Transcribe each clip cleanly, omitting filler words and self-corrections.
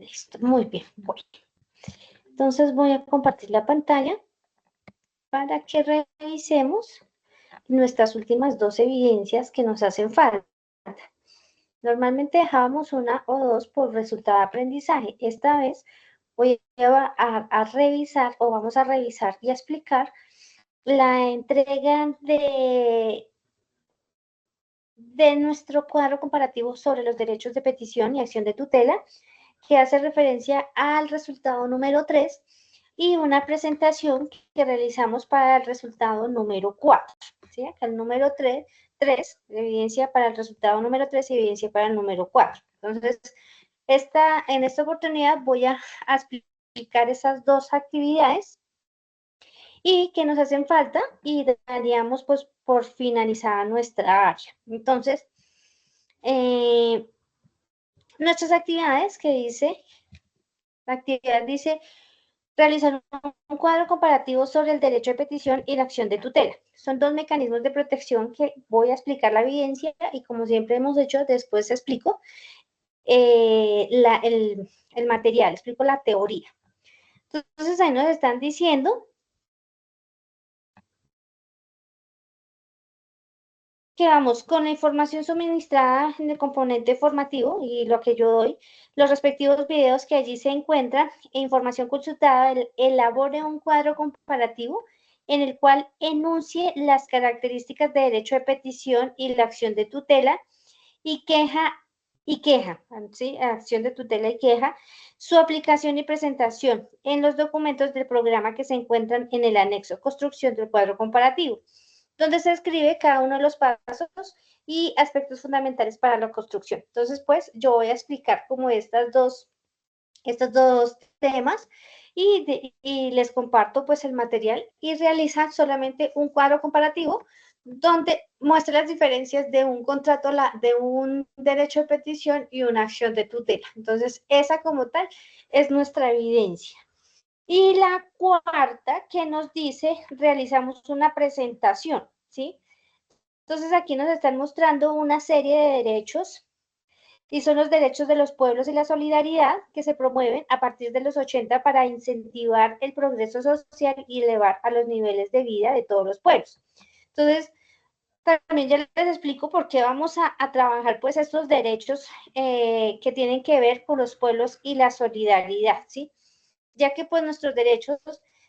Listo, muy bien. Voy. Entonces voy a compartir la pantalla para que revisemos nuestras últimas dos evidencias que nos hacen falta. Normalmente dejábamos una o dos por resultado de aprendizaje. Esta vez voy a revisar o vamos a revisar y a explicar la entrega de nuestro cuadro comparativo sobre los derechos de petición y acción de tutela, que hace referencia al resultado número 3 y una presentación que realizamos para el resultado número 4. ¿Sí? Acá el número 3, evidencia para el resultado número 3 y evidencia para el número 4. Entonces, en esta oportunidad voy a explicar esas dos actividades y que nos hacen falta y daríamos pues por finalizada nuestra área. Entonces, nuestras actividades que dice, la actividad dice realizar un cuadro comparativo sobre el derecho de petición y la acción de tutela. Son dos mecanismos de protección que voy a explicar la evidencia y como siempre hemos hecho, después explico el material, explico la teoría. Entonces ahí nos están diciendo que vamos con la información suministrada en el componente formativo y lo que yo doy, los respectivos videos que allí se encuentran e información consultada, elabore un cuadro comparativo en el cual enuncie las características de derecho de petición y la acción de tutela y queja, ¿sí? Acción de tutela y queja, su aplicación y presentación en los documentos del programa que se encuentran en el anexo construcción del cuadro comparativo, donde se escribe cada uno de los pasos y aspectos fundamentales para la construcción. Entonces, pues, yo voy a explicar como estos dos temas y les comparto pues el material y realizan solamente un cuadro comparativo donde muestra las diferencias de un contrato, de un derecho de petición y una acción de tutela. Entonces, esa como tal es nuestra evidencia. Y la cuarta que nos dice, realizamos una presentación, ¿sí? Entonces, aquí nos están mostrando una serie de derechos y son los derechos de los pueblos y la solidaridad que se promueven a partir de los 80 para incentivar el progreso social y elevar a los niveles de vida de todos los pueblos. Entonces, también ya les explico por qué vamos a trabajar pues estos derechos que tienen que ver con los pueblos y la solidaridad, ¿sí? Ya que pues nuestros derechos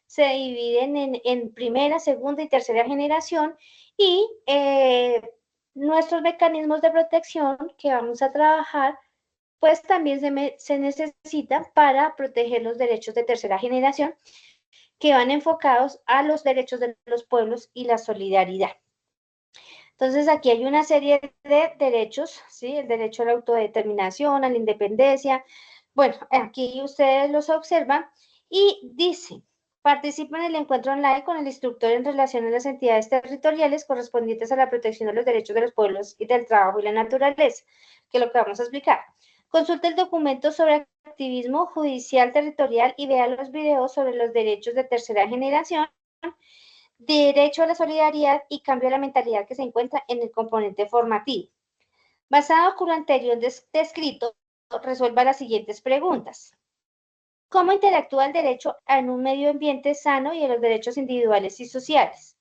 se dividen en primera, segunda y tercera generación y nuestros mecanismos de protección que vamos a trabajar pues también se necesitan para proteger los derechos de tercera generación que van enfocados a los derechos de los pueblos y la solidaridad. Entonces, aquí hay una serie de derechos, ¿sí? El derecho a la autodeterminación, a la independencia. Bueno, aquí ustedes los observan y dice, participa en el encuentro online con el instructor en relación a las entidades territoriales correspondientes a la protección de los derechos de los pueblos y del trabajo y la naturaleza, que es lo que vamos a explicar. Consulta el documento sobre activismo judicial territorial y vea los videos sobre los derechos de tercera generación, derecho a la solidaridad y cambio de la mentalidad que se encuentra en el componente formativo. Basado con lo anterior descrito, resuelva las siguientes preguntas. ¿Cómo interactúa el derecho en un medio ambiente sano y en los derechos individuales y sociales?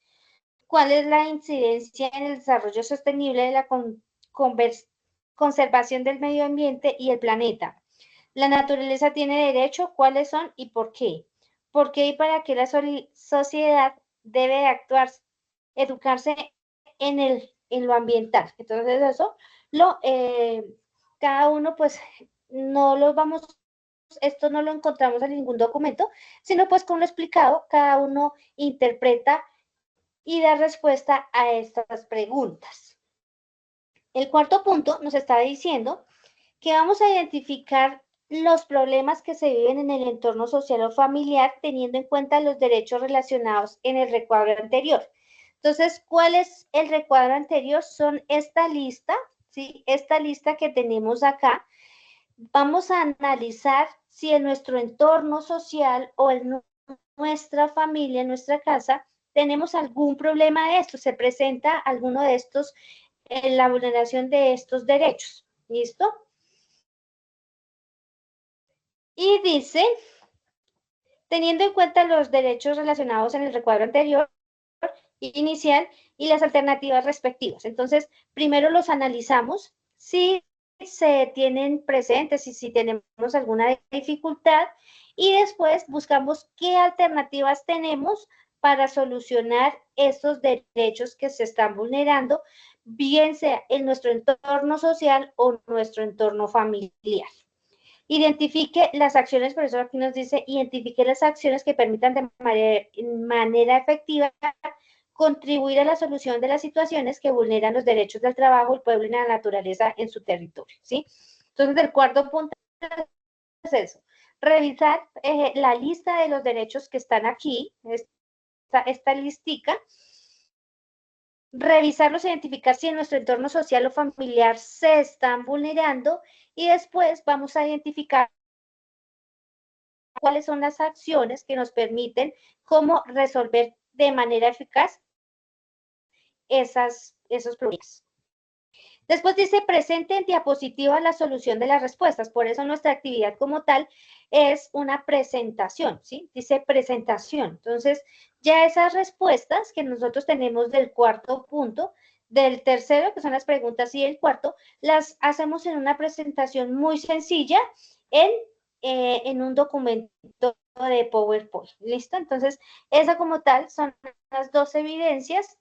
¿Cuál es la incidencia en el desarrollo sostenible de la conservación del medio ambiente y el planeta? ¿La naturaleza tiene derecho? ¿Cuáles son y por qué? ¿Por qué y para qué la sociedad debe actuar, educarse en lo ambiental? Entonces eso, cada uno pues no lo vamos, esto no lo encontramos en ningún documento, sino pues con lo explicado, cada uno interpreta y da respuesta a estas preguntas. El cuarto punto nos está diciendo que vamos a identificar los problemas que se viven en el entorno social o familiar teniendo en cuenta los derechos relacionados en el recuadro anterior. Entonces, ¿cuál es el recuadro anterior? Son esta lista, ¿sí? Esta lista que tenemos acá. Vamos a analizar si en nuestro entorno social o en nuestra familia, en nuestra casa, tenemos algún problema de esto, se presenta alguno de estos, la vulneración de estos derechos. ¿Listo? Y dice, teniendo en cuenta los derechos relacionados en el recuadro anterior, inicial y las alternativas respectivas. Entonces, primero los analizamos, si se tienen presentes y si tenemos alguna dificultad, y después buscamos qué alternativas tenemos para solucionar estos derechos que se están vulnerando, bien sea en nuestro entorno social o nuestro entorno familiar. Identifique las acciones, por eso aquí nos dice, identifique las acciones que permitan de manera efectiva contribuir a la solución de las situaciones que vulneran los derechos del trabajo, el pueblo y la naturaleza en su territorio, ¿sí? Entonces, el cuarto punto es eso, revisar la lista de los derechos que están aquí, esta listica, revisarlos, identificar si en nuestro entorno social o familiar se están vulnerando y después vamos a identificar cuáles son las acciones que nos permiten cómo resolver de manera eficaz esos problemas. Después dice, presente en diapositiva la solución de las respuestas. Por eso nuestra actividad como tal es una presentación, ¿sí? Dice presentación. Entonces, ya esas respuestas que nosotros tenemos del cuarto punto, del tercero, que son las preguntas, y el cuarto, las hacemos en una presentación muy sencilla en un documento de PowerPoint. ¿Listo? Entonces, esa como tal son las dos evidencias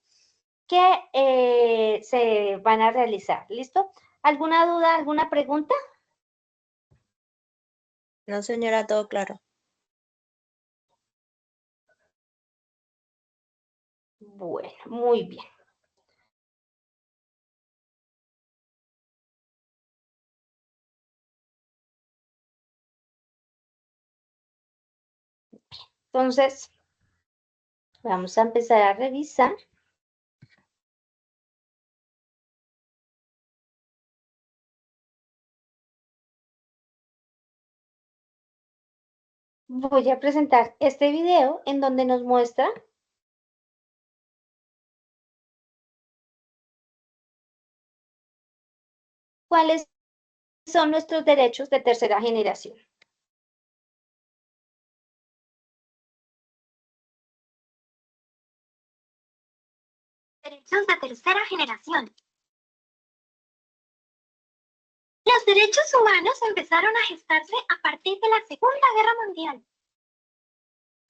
que se van a realizar. ¿Listo? ¿Alguna duda, alguna pregunta? No, señora, todo claro. Bueno, muy bien. Entonces, vamos a empezar a revisar. Voy a presentar este video en donde nos muestra cuáles son nuestros derechos de tercera generación. Derechos de tercera generación. Los derechos humanos empezaron a gestarse a partir de la Segunda Guerra Mundial.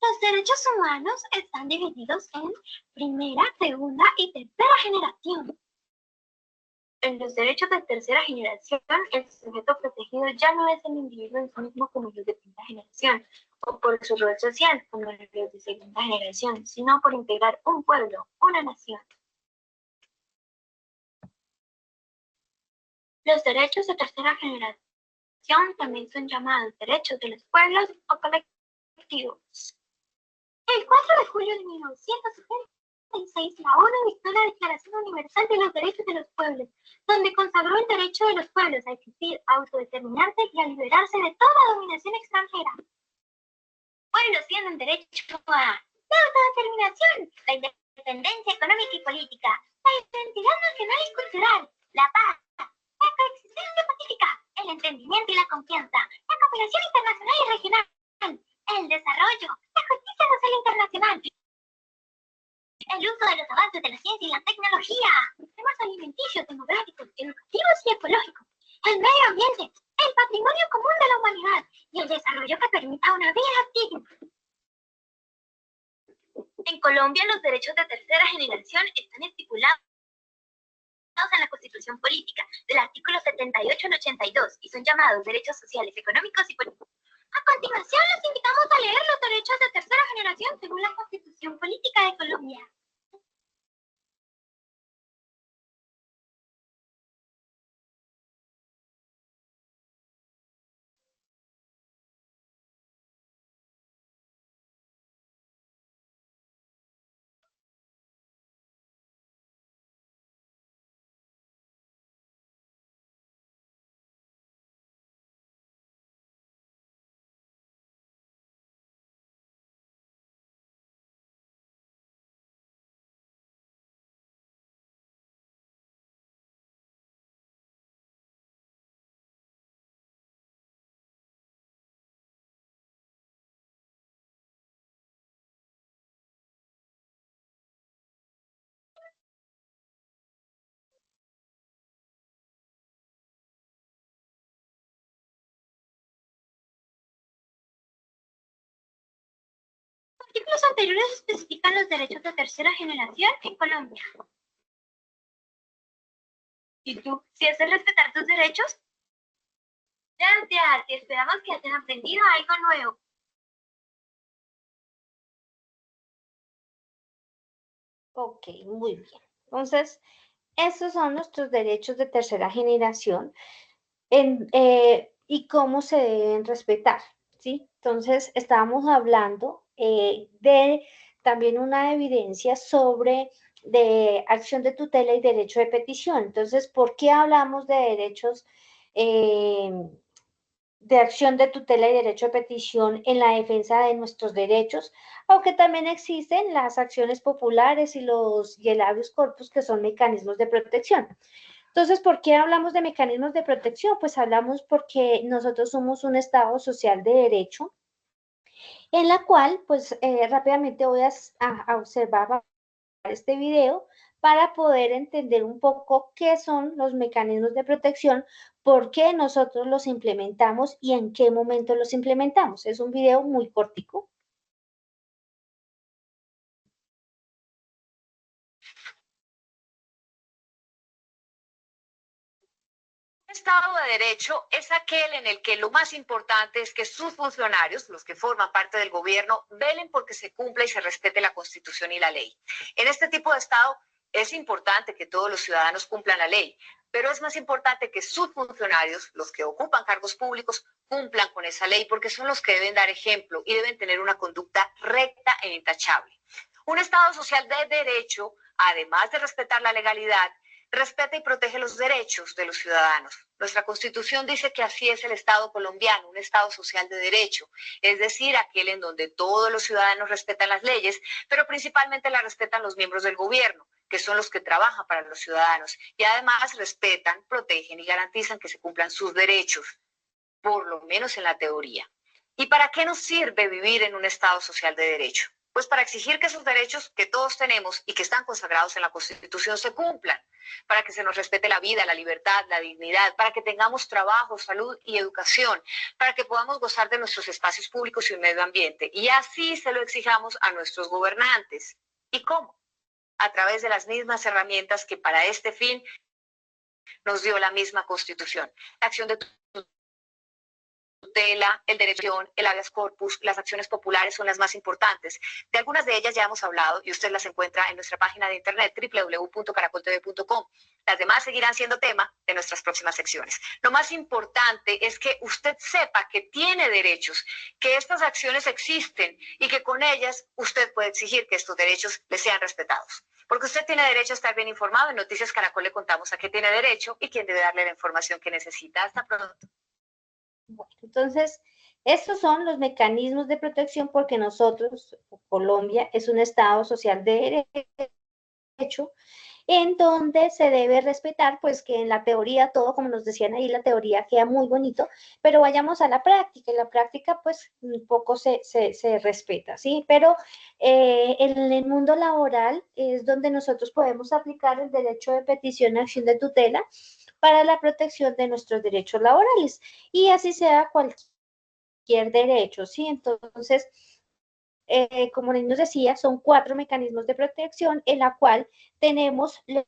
Los derechos humanos están divididos en primera, segunda y tercera generación. En los derechos de tercera generación, el sujeto protegido ya no es el individuo en sí mismo como los de primera generación, o por su rol social como los de segunda generación, sino por integrar un pueblo, una nación. Los derechos de tercera generación también son llamados derechos de los pueblos o colectivos. El 4 de julio de 1976, la ONU dictó la Declaración Universal de los Derechos de los Pueblos, donde consagró el derecho de los pueblos a existir, a autodeterminarse y a liberarse de toda dominación extranjera. Pueblos tienen derecho a la autodeterminación, la independencia económica y política, la identidad nacional y cultural, la paz, la coexistencia pacífica, el entendimiento y la confianza, la cooperación internacional y regional, el desarrollo, la justicia social internacional, el uso de los avances de la ciencia y la tecnología, temas alimenticios, demográficos, educativos y ecológicos, el medio ambiente, el patrimonio común de la humanidad y el desarrollo que permita una vida digna. En Colombia, los derechos de tercera generación están estipulados en la Constitución Política, del artículo 78 al 82, y son llamados derechos sociales, económicos y políticos. A continuación, los invitamos a leer los derechos de tercera generación según la Constitución Política de Colombia. artículos anteriores especifican los derechos de tercera generación en Colombia. ¿Y tú? ¿Si haces respetar tus derechos? Gracias, y esperamos que hayan aprendido algo nuevo. Ok, muy bien. Entonces, esos son nuestros derechos de tercera generación y cómo se deben respetar, ¿sí? Entonces, estábamos hablando de también una evidencia sobre de acción de tutela y derecho de petición. Entonces, ¿por qué hablamos de derechos de acción de tutela y derecho de petición en la defensa de nuestros derechos, aunque también existen las acciones populares y el habeas corpus, que son mecanismos de protección? Entonces, ¿por qué hablamos de mecanismos de protección? Pues hablamos porque nosotros somos un Estado social de derecho, en la cual, pues rápidamente voy a observar este video para poder entender un poco qué son los mecanismos de protección, por qué nosotros los implementamos y en qué momento los implementamos. Es un video muy cortico. Estado de Derecho es aquel en el que lo más importante es que sus funcionarios, los que forman parte del gobierno, velen porque se cumpla y se respete la Constitución y la ley. En este tipo de Estado es importante que todos los ciudadanos cumplan la ley, pero es más importante que sus funcionarios, los que ocupan cargos públicos, cumplan con esa ley porque son los que deben dar ejemplo y deben tener una conducta recta e intachable. Un Estado social de derecho, además de respetar la legalidad, respeta y protege los derechos de los ciudadanos. Nuestra Constitución dice que así es el Estado colombiano, un Estado social de derecho, es decir, aquel en donde todos los ciudadanos respetan las leyes, pero principalmente las respetan los miembros del gobierno, que son los que trabajan para los ciudadanos, y además respetan, protegen y garantizan que se cumplan sus derechos, por lo menos en la teoría. ¿Y para qué nos sirve vivir en un Estado social de derecho? Pues para exigir que esos derechos que todos tenemos y que están consagrados en la Constitución se cumplan, para que se nos respete la vida, la libertad, la dignidad, para que tengamos trabajo, salud y educación, para que podamos gozar de nuestros espacios públicos y un medio ambiente. Y así se lo exijamos a nuestros gobernantes. ¿Y cómo? A través de las mismas herramientas que para este fin nos dio la misma Constitución. La acción de tutela, el derecho, el habeas corpus, las acciones populares son las más importantes. De algunas de ellas ya hemos hablado y usted las encuentra en nuestra página de internet www.caracoltv.com. Las demás seguirán siendo tema de nuestras próximas secciones. Lo más importante es que usted sepa que tiene derechos, que estas acciones existen y que con ellas usted puede exigir que estos derechos le sean respetados. Porque usted tiene derecho a estar bien informado. En Noticias Caracol le contamos a qué tiene derecho y quién debe darle la información que necesita. Hasta pronto. Bueno, entonces, estos son los mecanismos de protección porque nosotros, Colombia, es un Estado social de derecho en donde se debe respetar, pues que en la teoría todo, como nos decían ahí, la teoría queda muy bonito, pero vayamos a la práctica, y la práctica pues un poco se respeta, ¿sí? Pero en el mundo laboral es donde nosotros podemos aplicar el derecho de petición a acción de tutela para la protección de nuestros derechos laborales, y así sea cualquier derecho, ¿sí? Entonces, como nos decía, son 4 mecanismos de protección en la cual tenemos el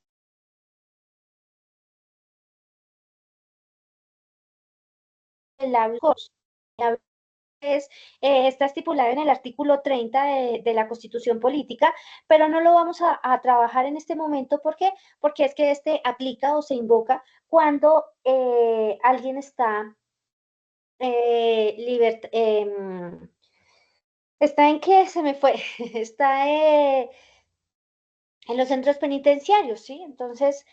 está estipulado en el artículo 30 de la Constitución Política, pero no lo vamos a trabajar en este momento. ¿Por qué? Porque es que este aplica o se invoca cuando alguien está está en que se me fue, está en los centros penitenciarios, ¿sí? Entonces,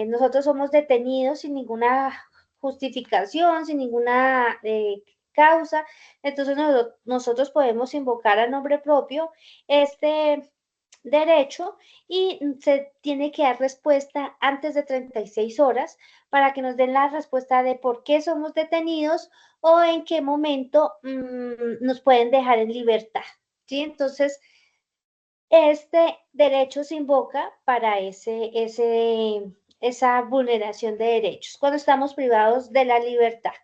nosotros somos detenidos sin ninguna justificación, sin ninguna causa. Entonces, nosotros podemos invocar a nombre propio este derecho y se tiene que dar respuesta antes de 36 horas para que nos den la respuesta de por qué somos detenidos o en qué momento nos pueden dejar en libertad, ¿sí? Entonces, este derecho se invoca para esa vulneración de derechos, cuando estamos privados de la libertad.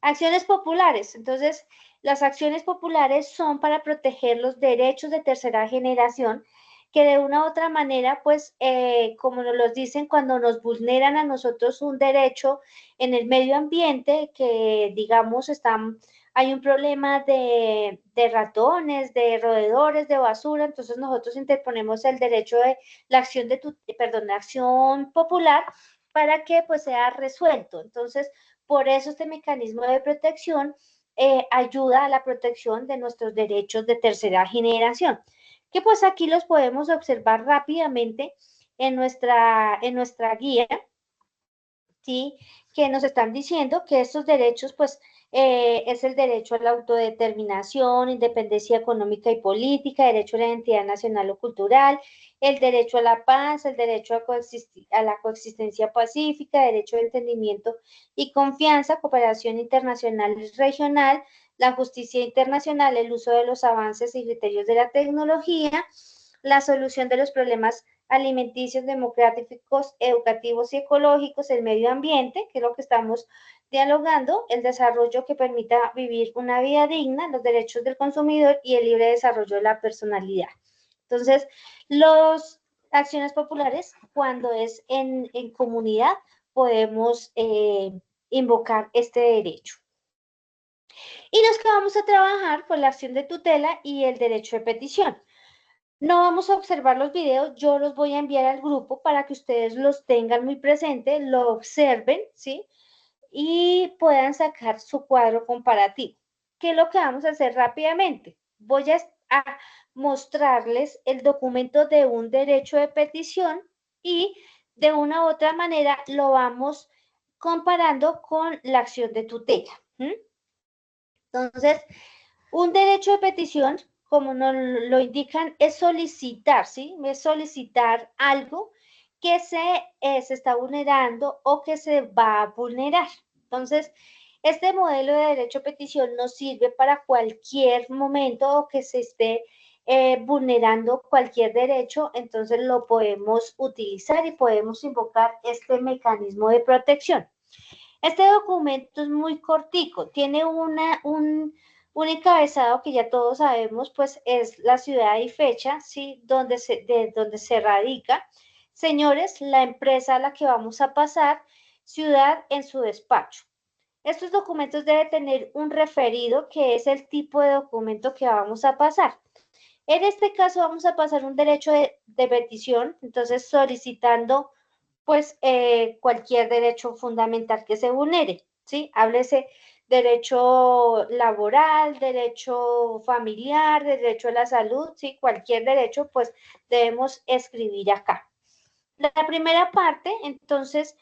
Acciones populares. Entonces, Las acciones populares son para proteger los derechos de tercera generación que de una u otra manera, pues, como nos lo dicen, cuando nos vulneran a nosotros un derecho en el medio ambiente, que digamos hay un problema de ratones, de roedores, de basura, entonces nosotros interponemos el derecho de la acción la acción popular para que pues sea resuelto. Entonces, por eso este mecanismo de protección ayuda a la protección de nuestros derechos de tercera generación, que pues aquí los podemos observar rápidamente en nuestra guía, ¿sí? Que nos están diciendo que estos derechos, pues, es el derecho a la autodeterminación, independencia económica y política, derecho a la identidad nacional o cultural, el derecho a la paz, el derecho a la coexistencia pacífica, derecho de entendimiento y confianza, cooperación internacional y regional, la justicia internacional, el uso de los avances y criterios de la tecnología, la solución de los problemas alimenticios, democráticos, educativos y ecológicos, el medio ambiente, que es lo que estamos dialogando, el desarrollo que permita vivir una vida digna, los derechos del consumidor y el libre desarrollo de la personalidad. Entonces, las acciones populares, cuando es en comunidad, podemos invocar este derecho. Y los que vamos a trabajar por la acción de tutela y el derecho de petición. No vamos a observar los videos, yo los voy a enviar al grupo para que ustedes los tengan muy presente, lo observen, ¿sí? Y puedan sacar su cuadro comparativo. ¿Qué es lo que vamos a hacer rápidamente? Voy a mostrarles el documento de un derecho de petición y de una u otra manera lo vamos comparando con la acción de tutela. Entonces, un derecho de petición, como nos lo indican, es solicitar, ¿sí? Es solicitar algo que se está vulnerando o que se va a vulnerar. Entonces, este modelo de derecho a petición nos sirve para cualquier momento o que se esté vulnerando cualquier derecho, entonces lo podemos utilizar y podemos invocar este mecanismo de protección. Este documento es muy cortico, tiene un encabezado que ya todos sabemos, pues es la ciudad y fecha, ¿sí? De donde se radica. Señores, la empresa a la que vamos a pasar, ciudad en su despacho. Estos documentos deben tener un referido, que es el tipo de documento que vamos a pasar. En este caso vamos a pasar un derecho de petición, entonces solicitando pues cualquier derecho fundamental que se vulnere, ¿sí? Háblese derecho laboral, derecho familiar, derecho a la salud, ¿sí? Cualquier derecho, pues debemos escribir acá. La primera parte, entonces,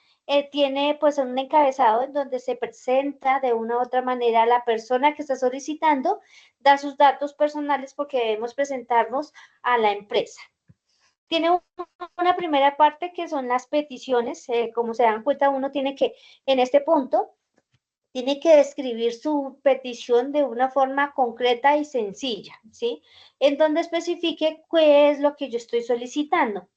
tiene pues un encabezado en donde se presenta de una u otra manera la persona que está solicitando, da sus datos personales porque debemos presentarnos a la empresa. Tiene una primera parte que son las peticiones, como se dan cuenta uno tiene que, en este punto, tiene que describir su petición de una forma concreta y sencilla, ¿sí? En donde especifique qué es lo que yo estoy solicitando.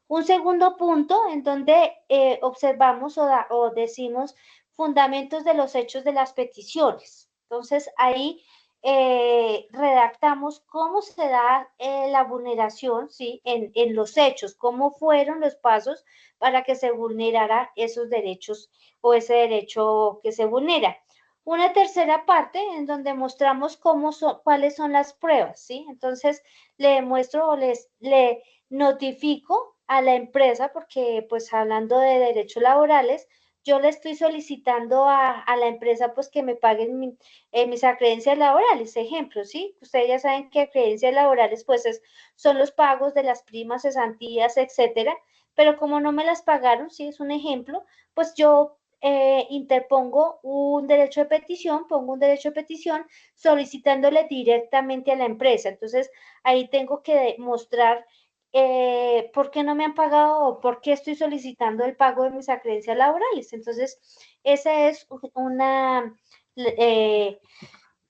Un segundo punto en donde observamos o decimos fundamentos de los hechos de las peticiones. Entonces, ahí redactamos cómo se da la vulneración, ¿sí? En los hechos, cómo fueron los pasos para que se vulnerara esos derechos o ese derecho que se vulnera. Una tercera parte en donde mostramos cuáles son las pruebas, ¿sí? Entonces, le muestro o le notifico a la empresa, porque pues hablando de derechos laborales, yo le estoy solicitando a la empresa pues que me paguen mis acreencias laborales, ejemplo, ¿sí? Ustedes ya saben que acreencias laborales pues son los pagos de las primas, cesantías, etcétera, pero como no me las pagaron, sí, es un ejemplo, pues yo interpongo un derecho de petición, pongo un derecho de petición solicitándole directamente a la empresa. Entonces, ahí tengo que mostrar por qué no me han pagado o por qué estoy solicitando el pago de mis acreencias laborales. Entonces, ese es un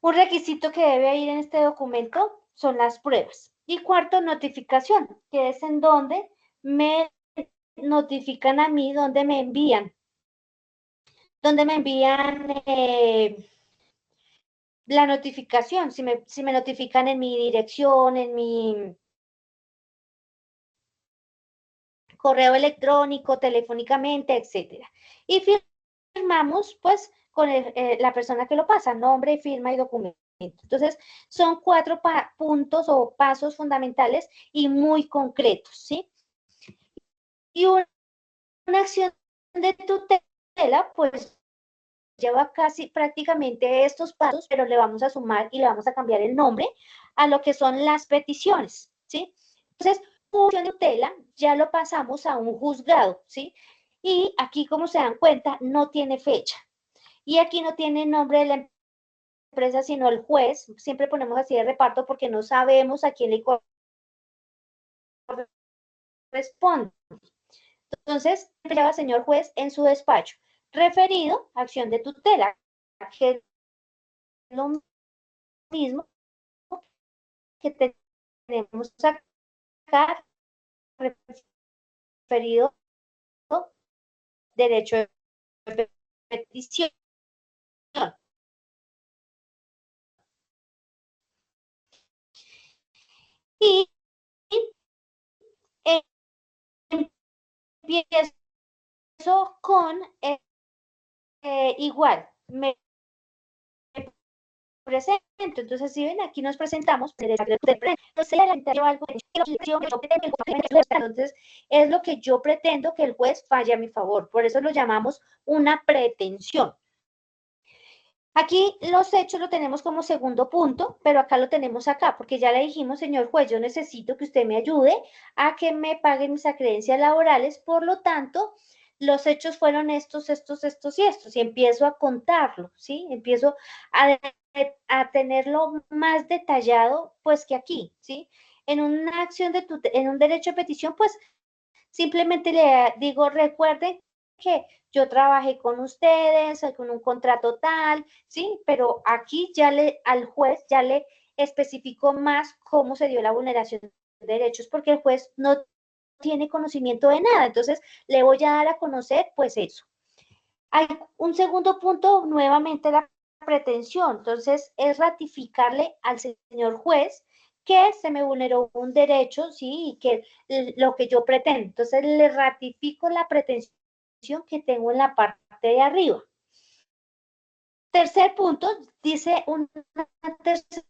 requisito que debe ir en este documento, son las pruebas. Y cuarto, notificación, que es en donde me notifican a mí, donde me envían la notificación, si me notifican en mi dirección, en mi correo electrónico, telefónicamente, etcétera. Y firmamos, pues, con la persona que lo pasa, nombre, firma y documento. Entonces, son 4 puntos o pasos fundamentales y muy concretos, ¿sí? Y una acción de tutela, pues, lleva casi prácticamente estos pasos, pero le vamos a sumar y le vamos a cambiar el nombre a lo que son las peticiones, ¿sí? Entonces, función de tutela ya lo pasamos a un juzgado, ¿sí? Y aquí, como se dan cuenta, no tiene fecha. Y aquí no tiene nombre de la empresa, sino el juez. Siempre ponemos así de reparto porque no sabemos a quién le corresponde. Entonces, lleva señor juez en su despacho. Referido, acción de tutela, que es lo mismo que tenemos acá, referido, derecho de petición. Y empiezo con igual, me presento. Entonces, si ven, aquí nos presentamos, entonces es lo que yo pretendo que el juez falle a mi favor. Por eso lo llamamos una pretensión. Aquí los hechos lo tenemos como segundo punto, pero acá lo tenemos acá, porque ya le dijimos, señor juez, yo necesito que usted me ayude a que me paguen mis acreencias laborales, por lo tanto, los hechos fueron estos, estos, estos y estos, y empiezo a contarlo, ¿sí? Empiezo a tenerlo más detallado, pues, que aquí, ¿sí? En una acción en un derecho de petición, pues, simplemente le digo, recuerden que yo trabajé con ustedes, con un contrato tal, ¿sí? Pero aquí ya al juez ya le especificó más cómo se dio la vulneración de derechos, porque el juez no tiene conocimiento de nada. Entonces, le voy a dar a conocer, pues eso. Hay un segundo punto, nuevamente la pretensión. Entonces, es ratificarle al señor juez que se me vulneró un derecho, sí, y que lo que yo pretendo. Entonces, le ratifico la pretensión que tengo en la parte de arriba. Tercer punto, dice un tercer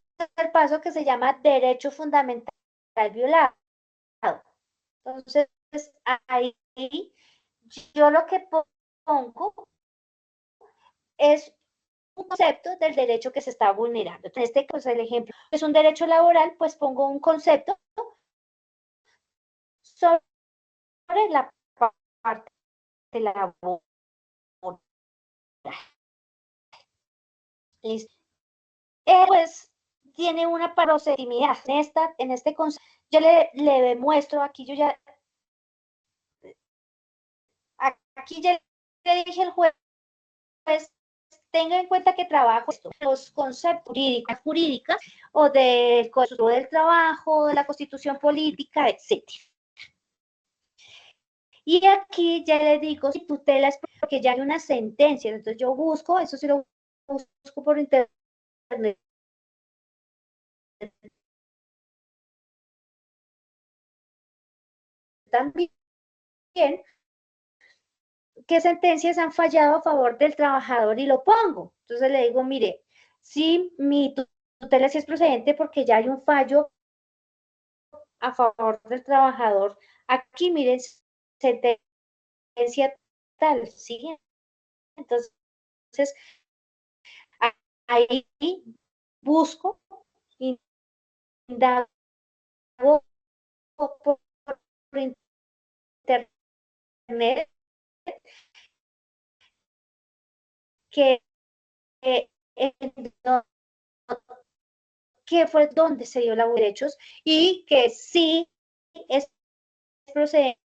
paso que se llama derecho fundamental violado. Entonces, ahí yo lo que pongo es un concepto del derecho que se está vulnerando. En este caso, el ejemplo es un derecho laboral, pues pongo un concepto sobre la parte laboral. Listo. Pues tiene una proximidad. En este concepto, yo le demuestro, aquí yo ya, aquí ya le dije al juez, tenga en cuenta que trabajo los conceptos jurídicas o del Código del Trabajo, de la Constitución Política, etc. Y aquí ya le digo, si tutela es porque ya hay una sentencia, entonces yo busco, eso sí lo busco por internet, también, qué sentencias han fallado a favor del trabajador y lo pongo. Entonces le digo, mire, si mi tutela sí es procedente porque ya hay un fallo a favor del trabajador, aquí miren, sentencia tal, ¿sí? Entonces, ahí busco, indago por internet que, que fue donde se dio la derechos y que sí es procedente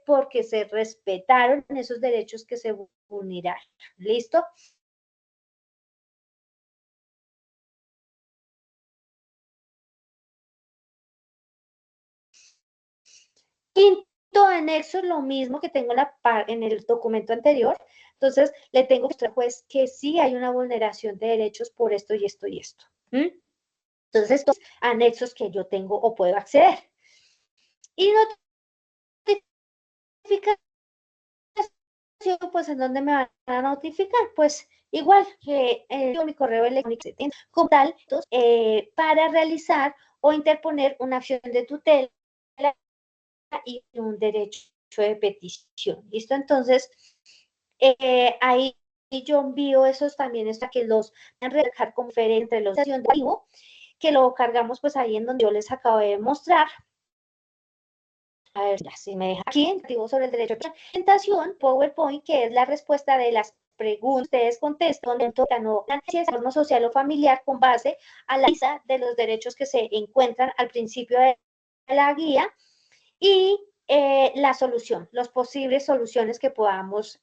porque se respetaron esos derechos que se vulneraron. ¿Listo? anexo lo mismo que tengo en el documento anterior. Entonces, le tengo que mostrar al juez que sí hay una vulneración de derechos por esto y esto y esto. Entonces, estos anexos que yo tengo o puedo acceder. Y notificación, pues, ¿en dónde me van a notificar? Pues, igual que mi correo electrónico como tal, para realizar o interponer una acción de tutela y un derecho de petición. ¿Listo? Entonces, ahí yo envío esos también, es para que los van a dejar conferencia entre los de vivo, que lo cargamos pues ahí en donde yo les acabo de mostrar. A ver, ya si me deja aquí, sobre el derecho de presentación, PowerPoint, que es la respuesta de las preguntas que ustedes contestan, donde ganó la entorno social o familiar con base a la lista de los derechos que se encuentran al principio de la guía y la solución, las posibles soluciones que podamos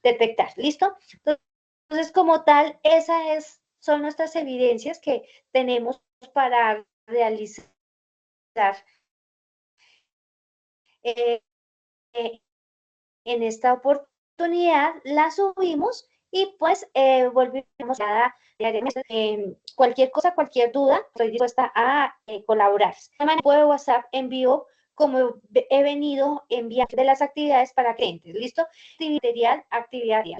detectar. ¿Listo? Entonces, como tal, son nuestras evidencias que tenemos para realizar en esta oportunidad. La subimos y pues volvemos a cualquier cosa, cualquier duda, estoy dispuesta a colaborar. Por WhatsApp envío como he venido enviando de las actividades para clientes. ¿Listo? Actividad diaria.